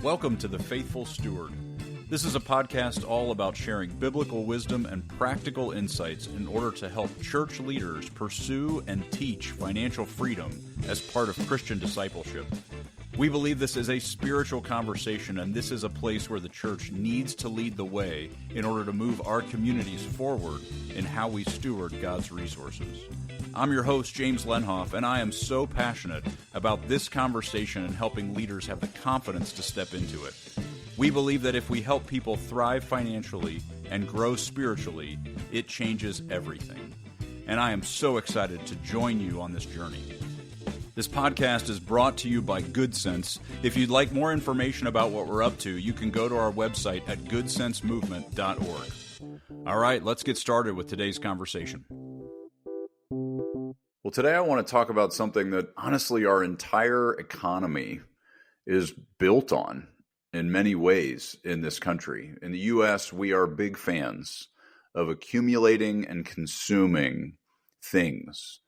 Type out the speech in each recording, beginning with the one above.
Welcome to The Faithful Steward. This is a podcast all about sharing biblical wisdom and practical insights in order to help church leaders pursue and teach financial freedom as part of Christian discipleship. We believe this is a spiritual conversation, and this is a place where the church needs to lead the way in order to move our communities forward in how we steward God's resources. I'm your host, James Lenhoff, and I am so passionate about this conversation and helping leaders have the confidence to step into it. We believe that if we help people thrive financially and grow spiritually, it changes everything. And I am so excited to join you on this journey. This podcast is brought to you by Good Sense. If you'd like more information about what we're up to, you can go to our website at goodsensemovement.org. All right, let's get started with today's conversation. Well, today I want to talk about something that honestly our entire economy is built on in many ways in this country. In the U.S., we are big fans of accumulating and consuming things.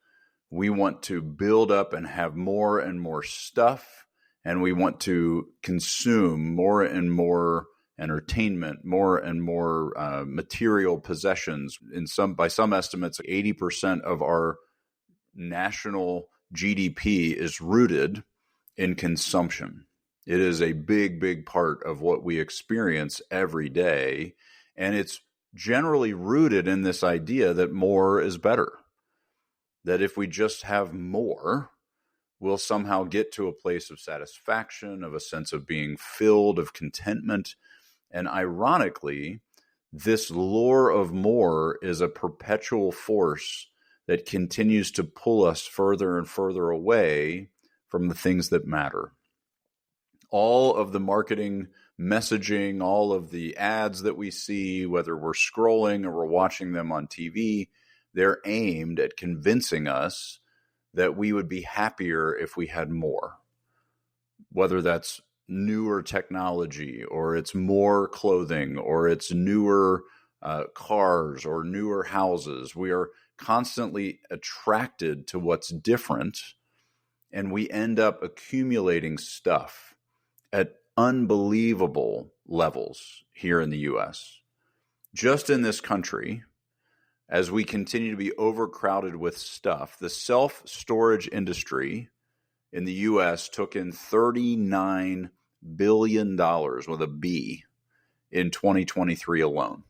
We want to build up and have more and more stuff, and we want to consume more and more entertainment, more and more material possessions. By some estimates, 80% of our national GDP is rooted in consumption. It is a big, big part of what we experience every day, and it's generally rooted in this idea that more is better. That if we just have more, we'll somehow get to a place of satisfaction, of a sense of being filled, of contentment. And ironically, this lure of more is a perpetual force that continues to pull us further and further away from the things that matter. All of the marketing messaging, all of the ads that we see, whether we're scrolling or we're watching them on TV, they're aimed at convincing us that we would be happier if we had more. Whether that's newer technology, or it's more clothing, or it's newer cars, or newer houses. We are constantly attracted to what's different, and we end up accumulating stuff at unbelievable levels here in the U.S. Just in this country, as we continue to be overcrowded with stuff, the self-storage industry in the U.S. took in $39 billion with a B in 2023 alone.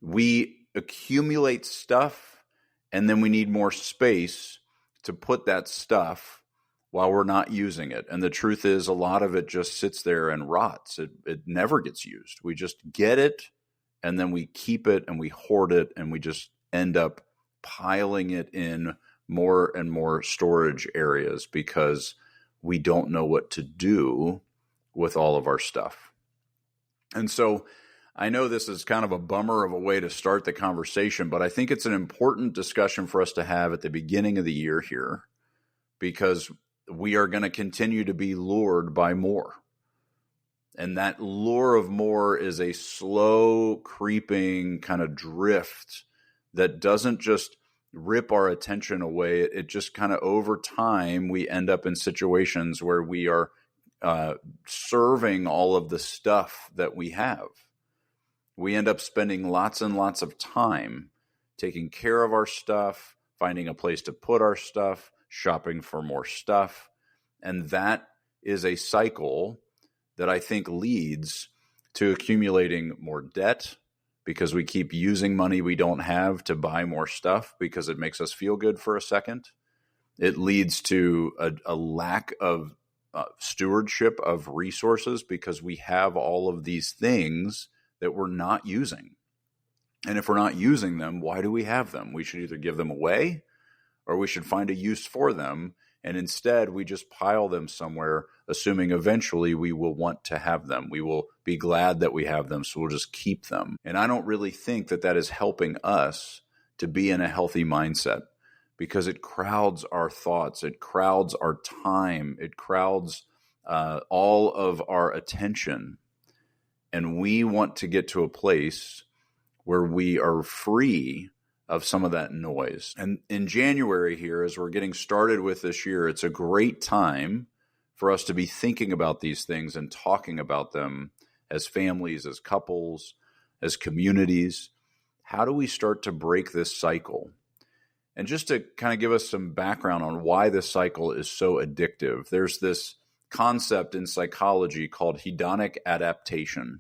We accumulate stuff, and then we need more space to put that stuff while we're not using it. And the truth is, a lot of it just sits there and rots. It never gets used. We just get it, and then we keep it and we hoard it, and we just end up piling it in more and more storage areas because we don't know what to do with all of our stuff. And so I know this is kind of a bummer of a way to start the conversation, but I think it's an important discussion for us to have at the beginning of the year here, because we are going to continue to be lured by more. And that lure of more is a slow creeping kind of drift that doesn't just rip our attention away. It just kind of over time, we end up in situations where we are serving all of the stuff that we have. We end up spending lots and lots of time taking care of our stuff, finding a place to put our stuff, shopping for more stuff. And that is a cycle that I think leads to accumulating more debt, because we keep using money we don't have to buy more stuff because it makes us feel good for a second. It leads to a lack of stewardship of resources because we have all of these things that we're not using. And if we're not using them, why do we have them? We should either give them away or we should find a use for them. And instead, we just pile them somewhere, assuming eventually we will want to have them. We will be glad that we have them, so we'll just keep them. And I don't really think that that is helping us to be in a healthy mindset, because it crowds our thoughts, it crowds our time, it crowds all of our attention. And we want to get to a place where we are free of some of that noise. And in January here, as we're getting started with this year, it's a great time for us to be thinking about these things and talking about them as families, as couples, as communities. How do we start to break this cycle? And just to kind of give us some background on why this cycle is so addictive, there's this concept in psychology called hedonic adaptation.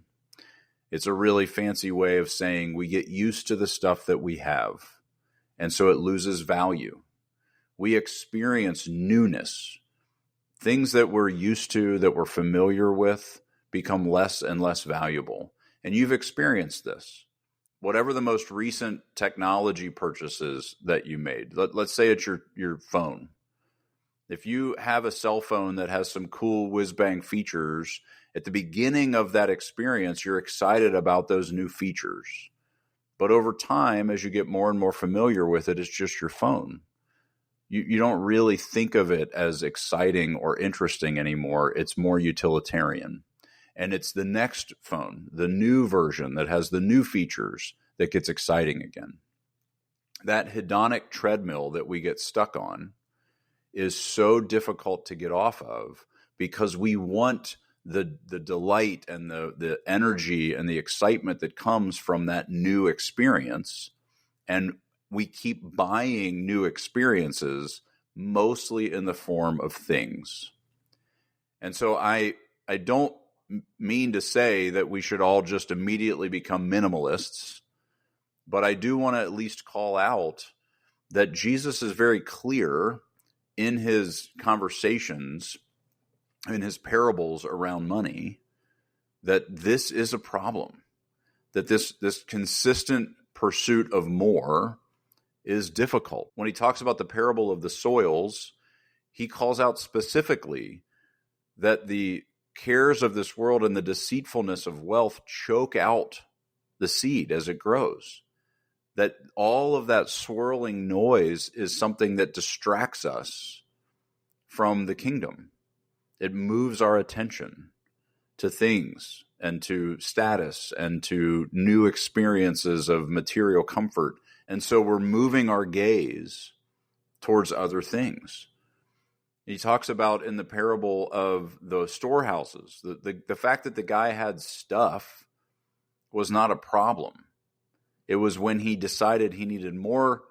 It's a really fancy way of saying we get used to the stuff that we have, and so it loses value. We experience newness. Things that we're used to, that we're familiar with, become less and less valuable. And you've experienced this. Whatever the most recent technology purchases that you made, let's say it's your phone. If you have a cell phone that has some cool whiz-bang features, at the beginning of that experience, you're excited about those new features. But over time, as you get more and more familiar with it, it's just your phone. You don't really think of it as exciting or interesting anymore. It's more utilitarian. And it's the next phone, the new version that has the new features, that gets exciting again. That hedonic treadmill that we get stuck on is so difficult to get off of because we want the delight and the energy and the excitement that comes from that new experience. And we keep buying new experiences, mostly in the form of things. And so I don't mean to say that we should all just immediately become minimalists, but I do want to at least call out that Jesus is very clear in his conversations, in his parables around money, that this is a problem, that this consistent pursuit of more is difficult. When he talks about the parable of the soils, he calls out specifically that the cares of this world and the deceitfulness of wealth choke out the seed as it grows. That all of that swirling noise is something that distracts us from the kingdom. It moves our attention to things and to status and to new experiences of material comfort. And so we're moving our gaze towards other things. He talks about in the parable of the storehouses, the fact that the guy had stuff was not a problem. It was when he decided he needed more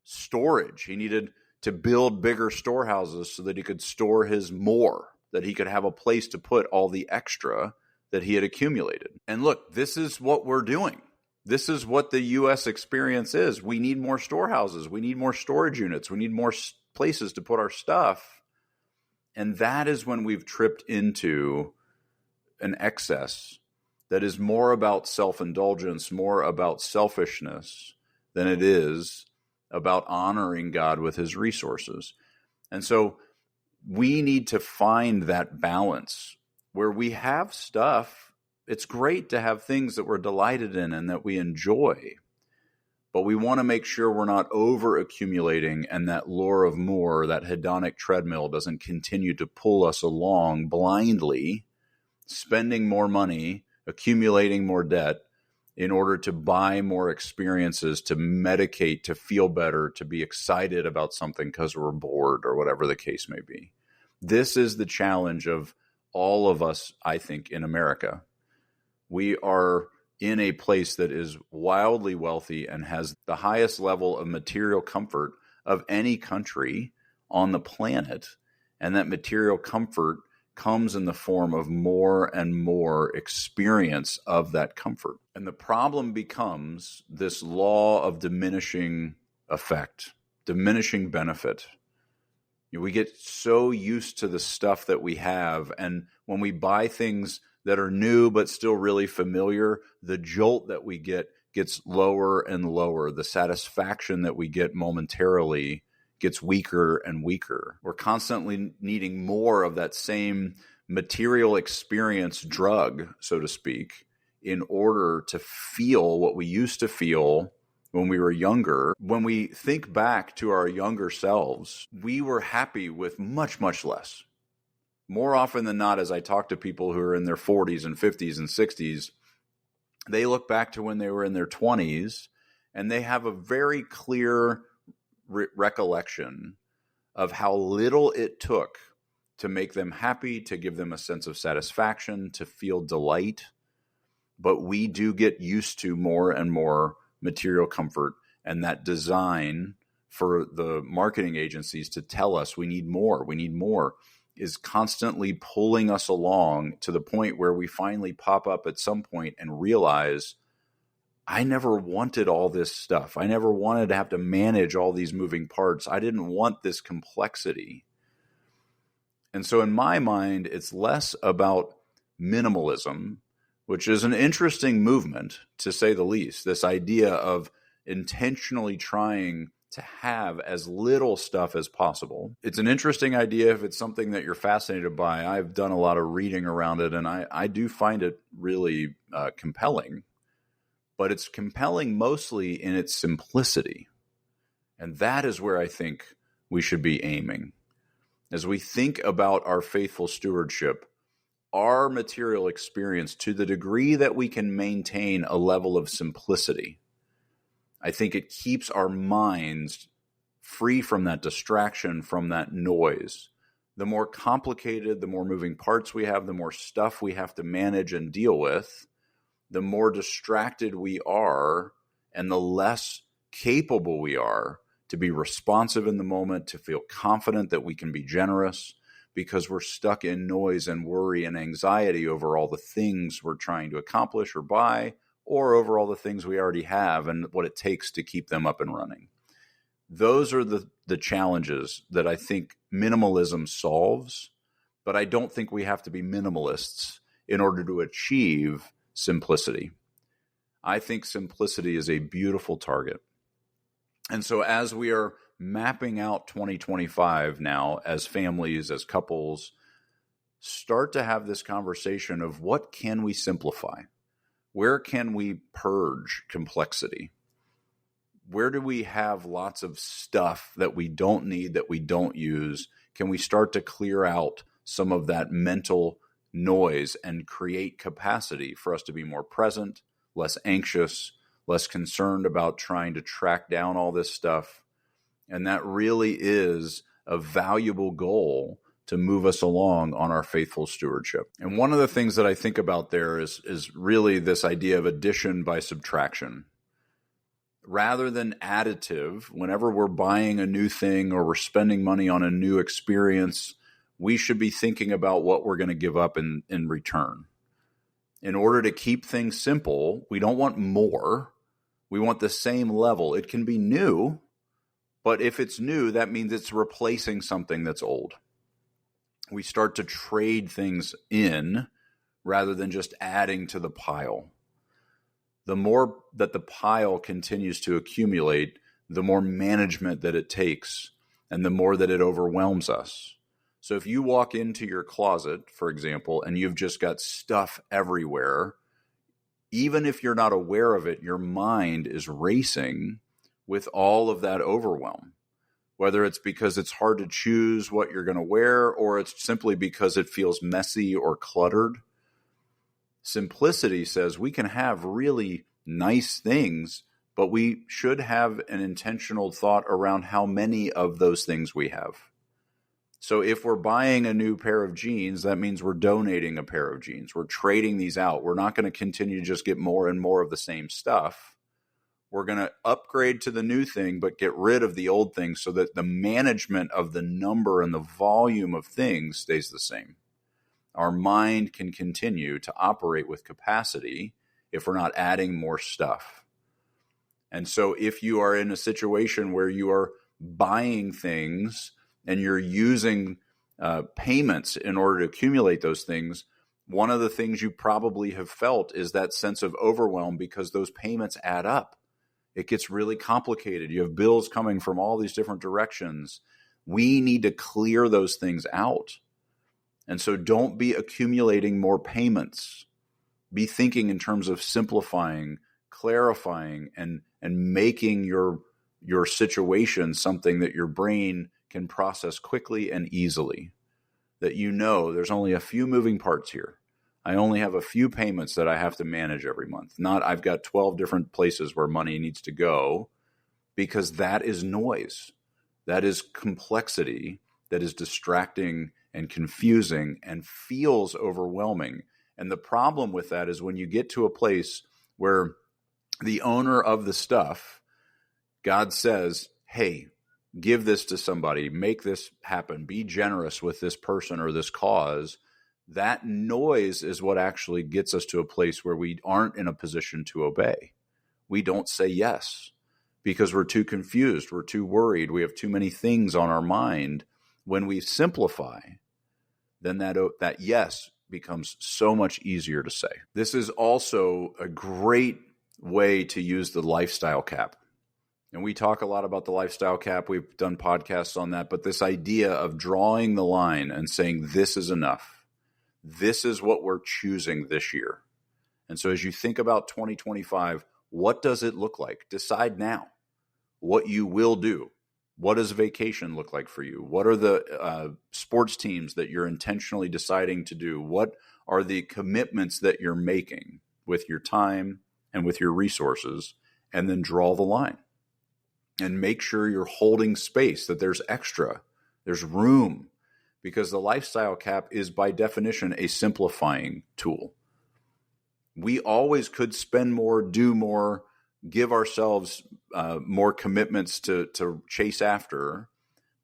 storage. He needed to build bigger storehouses so that he could store his more, that he could have a place to put all the extra that he had accumulated. And look, this is what we're doing. This is what the U.S. experience is. We need more storehouses. We need more storage units. We need more places to put our stuff. And that is when we've tripped into an excess that is more about self-indulgence, more about selfishness than it is about honoring God with his resources. And so we need to find that balance where we have stuff. It's great to have things that we're delighted in and that we enjoy, but we want to make sure we're not over accumulating and that lure of more, that hedonic treadmill, doesn't continue to pull us along blindly, spending more money, accumulating more debt in order to buy more experiences, to medicate, to feel better, to be excited about something because we're bored or whatever the case may be. This is the challenge of all of us, I think, in America. We are in a place that is wildly wealthy and has the highest level of material comfort of any country on the planet. And that material comfort comes in the form of more and more experience of that comfort. And the problem becomes this law of diminishing effect, diminishing benefit. We get so used to the stuff that we have, and when we buy things that are new but still really familiar, the jolt that we get gets lower and lower. The satisfaction that we get momentarily gets weaker and weaker. We're constantly needing more of that same material experience drug, so to speak, in order to feel what we used to feel when we were younger. When we think back to our younger selves, we were happy with much, much less. More often than not, as I talk to people who are in their 40s and 50s and 60s, they look back to when they were in their 20s and they have a very clear recollection of how little it took to make them happy, to give them a sense of satisfaction, to feel delight. But we do get used to more and more material comfort, and that design for the marketing agencies to tell us we need more, is constantly pulling us along to the point where we finally pop up at some point and realize, I never wanted all this stuff. I never wanted to have to manage all these moving parts. I didn't want this complexity. And so in my mind, it's less about minimalism, which is an interesting movement, to say the least. This idea of intentionally trying to have as little stuff as possible. It's an interesting idea if it's something that you're fascinated by. I've done a lot of reading around it, and I do find it really compelling. But it's compelling mostly in its simplicity. And that is where I think we should be aiming. As we think about our faithful stewardship, our material experience, to the degree that we can maintain a level of simplicity, I think it keeps our minds free from that distraction, from that noise. The more complicated, the more moving parts we have, the more stuff we have to manage and deal with, the more distracted we are and the less capable we are to be responsive in the moment, to feel confident that we can be generous, because we're stuck in noise and worry and anxiety over all the things we're trying to accomplish or buy, or over all the things we already have and what it takes to keep them up and running. Those are the challenges that I think minimalism solves, but I don't think we have to be minimalists in order to achieve simplicity. I think simplicity is a beautiful target. And so as we are mapping out 2025 now, as families, as couples, start to have this conversation of what can we simplify? Where can we purge complexity? Where do we have lots of stuff that we don't need, that we don't use? Can we start to clear out some of that mental noise and create capacity for us to be more present, less anxious, less concerned about trying to track down all this stuff? And that really is a valuable goal to move us along on our faithful stewardship. And one of the things that I think about there is really this idea of addition by subtraction. Rather than additive, whenever we're buying a new thing or we're spending money on a new experience, we should be thinking about what we're going to give up in return. In order to keep things simple, we don't want more. We want the same level. It can be new, but if it's new, that means it's replacing something that's old. We start to trade things in rather than just adding to the pile. The more that the pile continues to accumulate, the more management that it takes, and the more that it overwhelms us. So if you walk into your closet, for example, and you've just got stuff everywhere, even if you're not aware of it, your mind is racing with all of that overwhelm. Whether it's because it's hard to choose what you're going to wear, or it's simply because it feels messy or cluttered. Simplicity says we can have really nice things, but we should have an intentional thought around how many of those things we have. So if we're buying a new pair of jeans, that means we're donating a pair of jeans. We're trading these out. We're not going to continue to just get more and more of the same stuff. We're going to upgrade to the new thing, but get rid of the old thing so that the management of the number and the volume of things stays the same. Our mind can continue to operate with capacity if we're not adding more stuff. And so if you are in a situation where you are buying things and you're using payments in order to accumulate those things, one of the things you probably have felt is that sense of overwhelm because those payments add up. It gets really complicated. You have bills coming from all these different directions. We need to clear those things out. And so don't be accumulating more payments. Be thinking in terms of simplifying, clarifying, and making your situation something that your brain can process quickly and easily. That you know there's only a few moving parts here. I only have a few payments that I have to manage every month. Not I've got 12 different places where money needs to go, because that is noise. That is complexity that is distracting and confusing and feels overwhelming. And the problem with that is when you get to a place where the owner of the stuff, God says, hey, give this to somebody, make this happen, be generous with this person or this cause. That noise is what actually gets us to a place where we aren't in a position to obey. We don't say yes because we're too confused, we're too worried, we have too many things on our mind. When we simplify, then that yes becomes so much easier to say. This is also a great way to use the lifestyle cap. And we talk a lot about the lifestyle cap. We've done podcasts on that. But this idea of drawing the line and saying this is enough. This is what we're choosing this year. And so as you think about 2025, what does it look like? Decide now what you will do. What does vacation look like for you? What are the sports teams that you're intentionally deciding to do? What are the commitments that you're making with your time and with your resources? And then draw the line and make sure you're holding space, that there's extra, there's room, because the lifestyle cap is by definition a simplifying tool. We always could spend more, do more, give ourselves more commitments to chase after.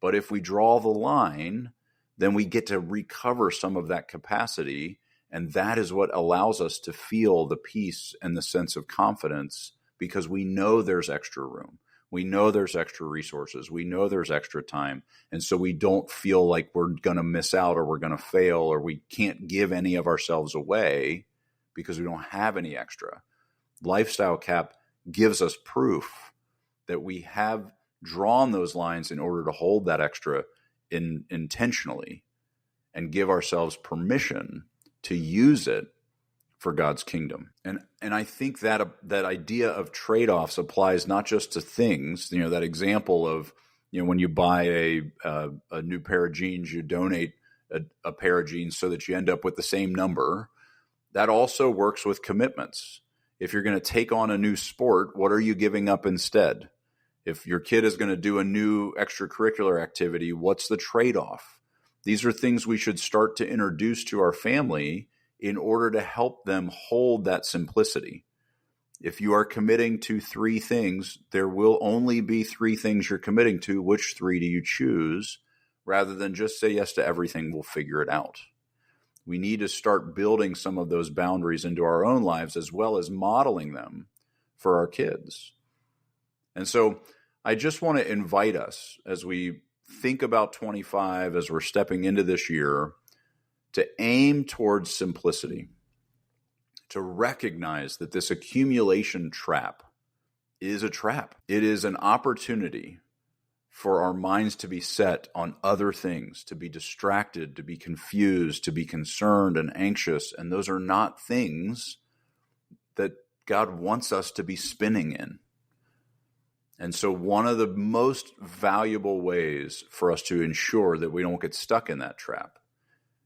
But if we draw the line, then we get to recover some of that capacity. And that is what allows us to feel the peace and the sense of confidence, because we know there's extra room. We know there's extra resources. We know there's extra time. And so we don't feel like we're going to miss out or we're going to fail or we can't give any of ourselves away because we don't have any extra. Lifestyle cap gives us proof that we have drawn those lines in order to hold that extra intentionally and give ourselves permission to use it for God's kingdom. And I think that idea of trade-offs applies not just to things. That example of, when you buy a new pair of jeans, you donate a pair of jeans so that you end up with the same number. That also works with commitments. If you're going to take on a new sport, what are you giving up instead? If your kid is going to do a new extracurricular activity, what's the trade-off? These are things we should start to introduce to our family in order to help them hold that simplicity. If you are committing to 3 things, there will only be 3 things you're committing to. Which 3 do you choose? Rather than just say yes to everything, we'll figure it out. We need to start building some of those boundaries into our own lives as well as modeling them for our kids. And so I just want to invite us as we think about 25, as we're stepping into this year, to aim towards simplicity, to recognize that this accumulation trap is a trap. It is an opportunity for our minds to be set on other things, to be distracted, to be confused, to be concerned and anxious. And those are not things that God wants us to be spinning in. And so one of the most valuable ways for us to ensure that we don't get stuck in that trap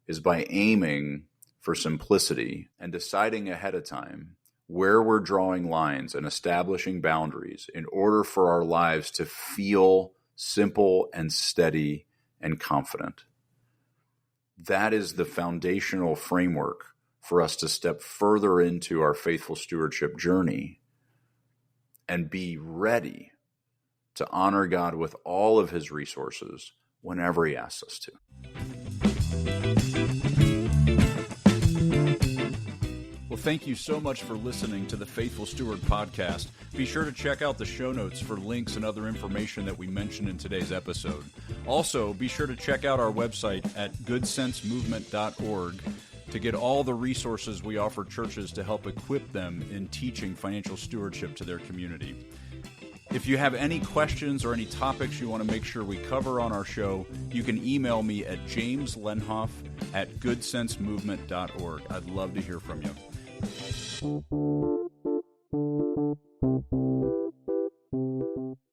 is by aiming for simplicity and deciding ahead of time where we're drawing lines and establishing boundaries in order for our lives to feel simple and steady and confident. That is the foundational framework for us to step further into our faithful stewardship journey and be ready to honor God with all of his resources whenever he asks us to. Well, thank you so much for listening to the Faithful Steward podcast. Be sure to check out the show notes for links and other information that we mentioned in today's episode. Also, be sure to check out our website at goodsensemovement.org to get all the resources we offer churches to help equip them in teaching financial stewardship to their community. If you have any questions or any topics you want to make sure we cover on our show, you can email me at jameslenhoff@goodsensemovement.org. I'd love to hear from you.